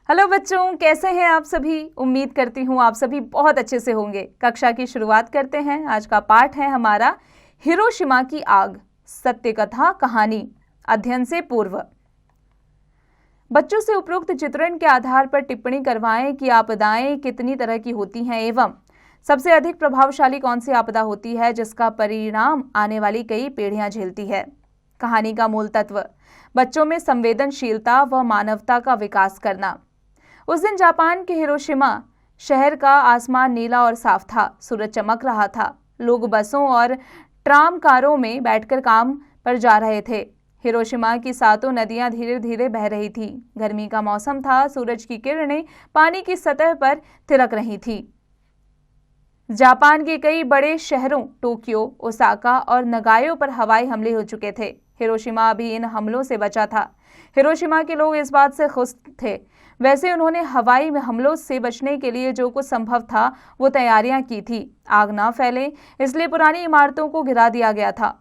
Hello बच्चों, कैसे हैं आप सभी। उम्मीद करती हूँ आप सभी बहुत अच्छे से होंगे। कक्षा की शुरुआत करते हैं। आज का पाठ है हमारा हिरोशिमा की आग, सत्य कथा कहानी, अध्ययन से पूर्व। बच्चों से उपरोक्त चित्रण के आधार पर टिप्पणी करवाएं कि आपदाएं कितनी तरह की होती हैं एवं सबसे अधिक प्रभावशाली कौन सी आपदा होती है जिसका परिणाम आने वाली कई पीढ़ियां झेलती है। कहानी का मूल तत्व, बच्चों में संवेदनशीलता व मानवता का विकास करना। उस दिन जापान के हिरोशिमा शहर का आसमान नीला और साफ था। सूरज चमक रहा था। लोग बसों और ट्राम कारों में बैठकर काम पर जा रहे थे। हिरोशिमा की सातों नदियां धीरे धीरे बह रही थी। गर्मी का मौसम था। सूरज की किरणें पानी की सतह पर थिरक रही थी। जापान के कई बड़े शहरों टोक्यो, ओसाका और नगायो पर हवाई हमले हो चुके थे। हिरोशिमा भी इन हमलों से बचा था। हिरोशिमा के लोग इस बात से खुश थे। वैसे उन्होंने हवाई हमलों से बचने के लिए जो कुछ संभव था वो तैयारियां की थी। आग ना फैले इसलिए पुरानी इमारतों को गिरा दिया गया था।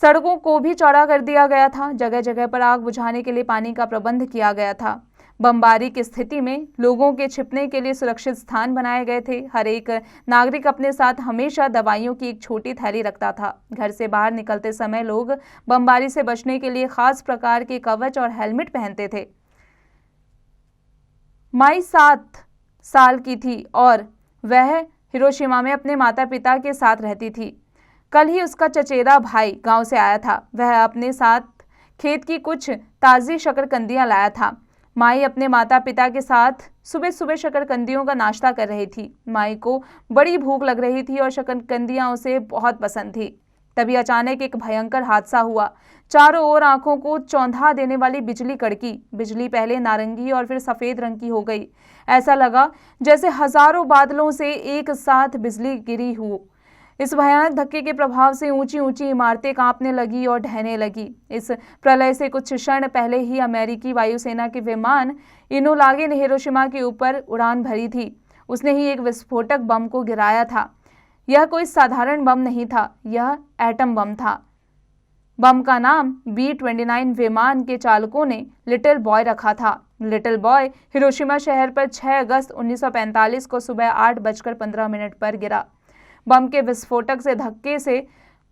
सड़कों को भी चौड़ा कर दिया गया था। जगह जगह पर आग बुझाने के लिए पानी का प्रबंध किया गया था। बमबारी की स्थिति में लोगों के छिपने के लिए सुरक्षित स्थान बनाए गए थे। हर एक नागरिक अपने साथ हमेशा दवाइयों की एक छोटी थैली रखता था। घर से बाहर निकलते समय लोग बमबारी से बचने के लिए खास प्रकार के कवच और हेलमेट पहनते थे। माई 7 साल की थी और वह हिरोशिमा में अपने माता पिता के साथ रहती थी। कल ही उसका चचेरा भाई गांव से आया था। वह अपने साथ खेत की कुछ ताज़ी शकरकंदियां लाया था। माई अपने माता पिता के साथ सुबह सुबह शकरकंदियों का नाश्ता कर रही थी। माई को बड़ी भूख लग रही थी और शकरकंदियां उसे बहुत पसंद थी। तभी अचानक एक भयंकर हादसा हुआ। चारों ओर आंखों को चौंधा देने वाली बिजली कड़की। बिजली पहले नारंगी और फिर सफेद रंग की हो गई। ऐसा लगा जैसे हजारों बादलों से एक साथ बिजली गिरी हो। इस भयानक धक्के के प्रभाव से ऊंची ऊंची इमारतें कांपने लगी और ढहने लगी। इस प्रलय से कुछ क्षण पहले ही अमेरिकी वायुसेना के विमान इनोलागे ने हिरोशिमा के ऊपर उड़ान भरी थी। उसने ही एक विस्फोटक बम को गिराया था। यह कोई साधारण बम नहीं था, यह एटम बम था। बम का नाम B-29 विमान के चालकों ने लिटिल बॉय रखा था। लिटिल बॉय हिरोशिमा शहर पर 6 अगस्त 1945 को सुबह 8:15 पर गिरा। बम के विस्फोटक से धक्के से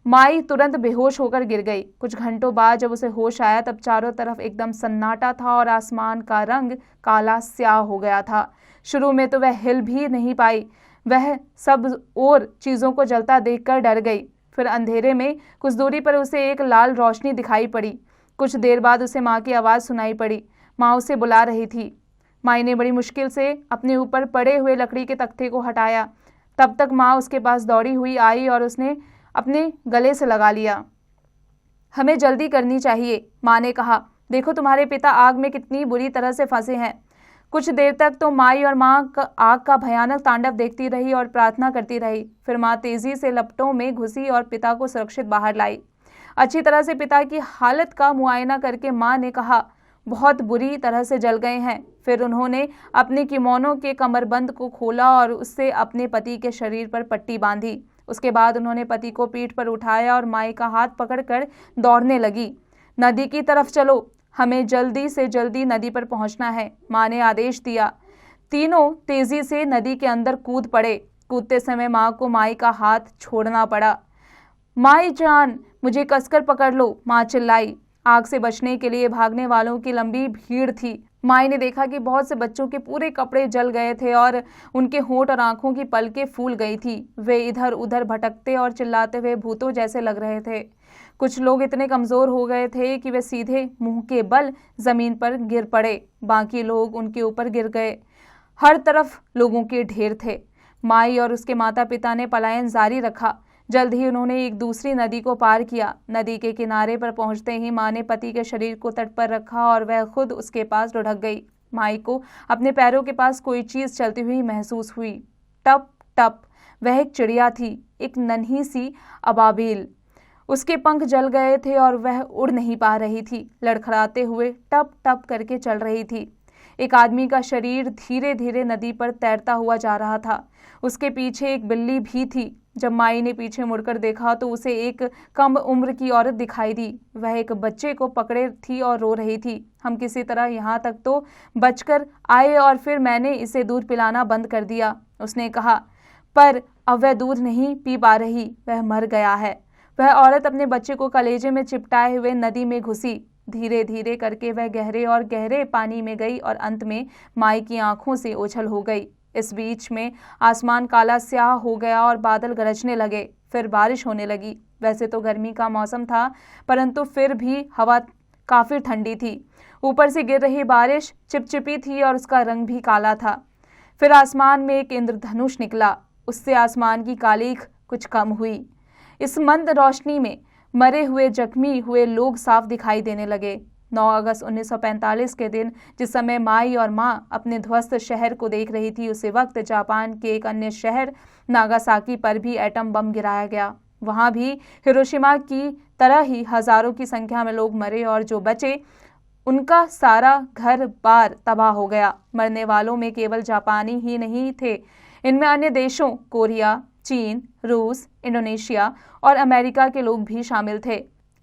माई तुरंत बेहोश होकर गिर गई। कुछ घंटों बाद जब उसे होश आया तब चारों तरफ एकदम सन्नाटा था और आसमान का रंग काला स्याह हो गया था। शुरू में तो वह हिल भी नहीं पाई। वह सब और चीजों को जलता देखकर डर गई। फिर अंधेरे में कुछ दूरी पर उसे एक लाल रोशनी दिखाई पड़ी। कुछ देर बाद उसे माँ की आवाज़ सुनाई पड़ी। माँ उसे बुला रही थी। माई ने बड़ी मुश्किल से अपने ऊपर पड़े हुए लकड़ी के तख्ते को हटाया। तब तक माँ उसके पास दौड़ी हुई आई और उसने अपने गले से लगा लिया। हमें जल्दी करनी चाहिए, माँ ने कहा। देखो तुम्हारे पिता आग में कितनी बुरी तरह से फंसे हैं। कुछ देर तक तो माई और माँ आग का भयानक तांडव देखती रही और प्रार्थना करती रही। फिर माँ तेजी से लपटों में घुसी और पिता को सुरक्षित बाहर लाई। अच्छी तरह से पिता की हालत का मुआयना करके माँ ने कहा, बहुत बुरी तरह से जल गए हैं। फिर उन्होंने अपने किमोनो के कमरबंद को खोला और उससे अपने पति के शरीर पर पट्टी बांधी। उसके बाद उन्होंने पति को पीठ पर उठाया और माई का हाथ पकड़कर दौड़ने लगी। नदी की तरफ चलो, हमें जल्दी से जल्दी नदी पर पहुंचना है, माँ ने आदेश दिया। तीनों तेजी से नदी के अंदर कूद पड़े। कूदते समय माँ को माई का हाथ छोड़ना पड़ा। माई जान, मुझे कसकर पकड़ लो, माँ चिल्लाई। आग से बचने के लिए भागने वालों की लंबी भीड़ थी। माई ने देखा कि बहुत से बच्चों के पूरे कपड़े जल गए थे और उनके होंठ और आंखों की पलकें फूल गई थी। वे इधर उधर भटकते और चिल्लाते हुए भूतों जैसे लग रहे थे। कुछ लोग इतने कमजोर हो गए थे कि वे सीधे मुंह के बल जमीन पर गिर पड़े। बाकी लोग उनके ऊपर गिर गए। हर तरफ लोगों के ढेर थे। माई और उसके माता पिता ने पलायन जारी रखा। जल्द ही उन्होंने एक दूसरी नदी को पार किया। नदी के किनारे पर पहुंचते ही माँ ने पति के शरीर को तट पर रखा और वह खुद उसके पास लुढ़क गई। माई को अपने पैरों के पास कोई चीज चलती हुई महसूस हुई। टप टप, वह एक चिड़िया थी, एक नन्ही सी अबाबिल। उसके पंख जल गए थे और वह उड़ नहीं पा रही थी। लड़खड़ाते हुए टप टप करके चल रही थी। एक आदमी का शरीर धीरे धीरे नदी पर तैरता हुआ जा रहा था। उसके पीछे एक बिल्ली भी थी। जब माई ने पीछे मुड़कर देखा तो उसे एक कम उम्र की औरत दिखाई दी। वह एक बच्चे को पकड़े थी और रो रही थी। हम किसी तरह यहाँ तक तो बचकर आए और फिर मैंने इसे दूध पिलाना बंद कर दिया। उसने कहा, पर अब वह दूध नहीं पी पा रही, वह मर गया है। वह औरत अपने बच्चे को कलेजे में चिपटाए हुए नदी में घुसी। धीरे धीरे करके वह गहरे और गहरे पानी में गई और अंत में माई की आंखों से ओझल हो गई। इस बीच में आसमान काला स्याह हो गया और बादल गरजने लगे। फिर बारिश होने लगी। वैसे तो गर्मी का मौसम था, परंतु फिर भी हवा काफी ठंडी थी। ऊपर से गिर रही बारिश चिपचिपी थी और उसका रंग भी काला था। फिर आसमान में एक इंद्रधनुष निकला। उससे आसमान की कालीख कुछ कम हुई। इस मंद रोशनी में मरे हुए जख्मी हुए लोग साफ दिखाई देने लगे। 9 अगस्त 1945 के दिन, जिस समय माई और माँ अपने ध्वस्त शहर को देख रही थी, उसी वक्त जापान के एक अन्य शहर नागासाकी पर भी एटम बम गिराया गया। वहां भी हिरोशिमा की तरह ही हजारों की संख्या में लोग मरे और जो बचे उनका सारा घर बार तबाह हो गया। मरने वालों में केवल जापानी ही नहीं थे, इनमें अन्य देशों कोरिया, चीन, रूस, इंडोनेशिया और अमेरिका के लोग भी शामिल थे।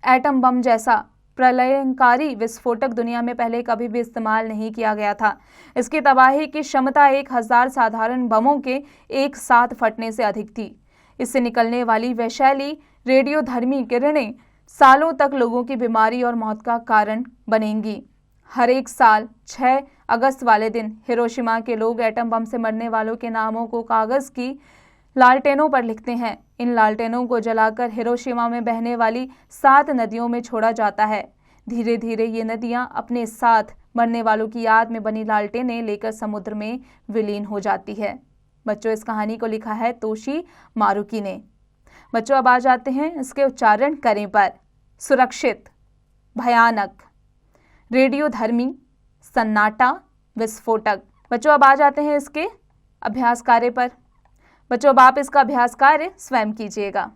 एटम बम जैसा प्रलयंकारी विस्फोटक दुनिया में पहले कभी भी इस्तेमाल नहीं किया गया था। इसकी तबाही की क्षमता 1000 साधारण बमों के एक साथ फटने से अधिक थी। इससे निकलने वाली वैशाली रेडियोधर्मी किरणें सालों तक लोगों की बीमारी और मौत का कारण बनेंगी। हर एक साल 6 अगस्त वाले दिन हिरोशिमा के लोग एटम बम से मरने वालों के नामों को कागज की लालटेनों पर लिखते हैं। इन लालटेनों को जलाकर हिरोशिमा में बहने वाली 7 नदियों में छोड़ा जाता है। धीरे धीरे ये नदियां अपने साथ मरने वालों की याद में बनी लालटेनें लेकर समुद्र में विलीन हो जाती है। बच्चों, इस कहानी को लिखा है तोशी मारुकी ने। बच्चों, अब आ जाते हैं इसके उच्चारण करें पर। सुरक्षित, भयानक, रेडियोधर्मी, सन्नाटा, विस्फोटक। बच्चों, अब आ जाते हैं इसके अभ्यास कार्य पर। बच्चों, अब आप इसका अभ्यास कार्य स्वयं कीजिएगा।